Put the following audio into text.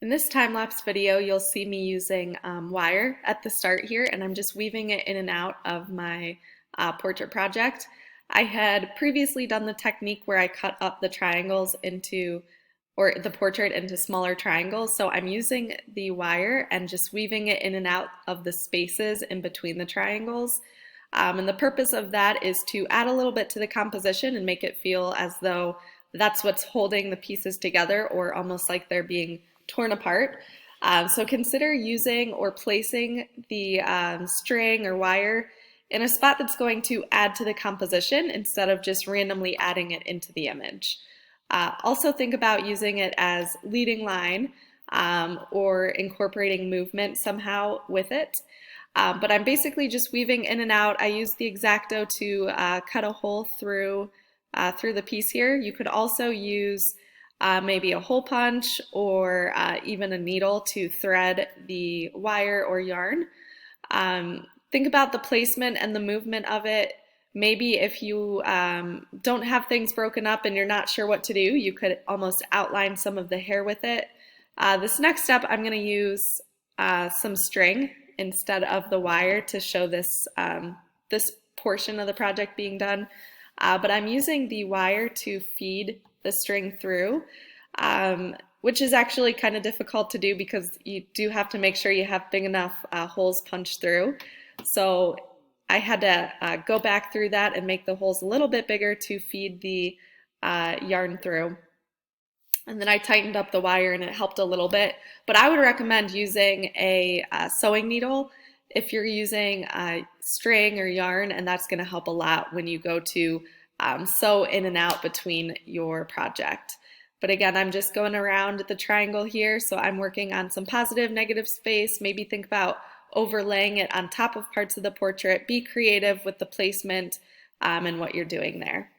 In this time-lapse video, you'll see me using wire at the start here, and I'm just weaving it in and out of my portrait project. I had previously done the technique where I cut up the triangles into, or the portrait into smaller triangles, so I'm using the wire and just weaving it in and out of the spaces in between the triangles. And the purpose of that is to add a little bit to the composition and make it feel as though that's what's holding the pieces together, or almost like they're being torn apart. So consider using or placing the string or wire in a spot that's going to add to the composition instead of just randomly adding it into the image. Also think about using it as leading line or incorporating movement somehow with it. But I'm basically just weaving in and out. I use the X-Acto to cut a hole through the piece here. You could also use maybe a hole punch or even a needle to thread the wire or yarn. Think about the placement and the movement of it. Maybe if you don't have things broken up and you're not sure what to do, you could almost outline some of the hair with it. This next step, I'm going to use some string instead of the wire to show this, this portion of the project being done. But I'm using the wire to feed the string through, which is actually kind of difficult to do because you do have to make sure you have big enough holes punched through. So I had to go back through that and make the holes a little bit bigger to feed the yarn through. And then I tightened up the wire and it helped a little bit. But I would recommend using a sewing needle if you're using string or yarn, and that's going to help a lot when you go to sew in and out between your project. But again, I'm just going around the triangle here, so I'm working on some positive, negative space. Maybe think about overlaying it on top of parts of the portrait. Be creative with the placement and what you're doing there.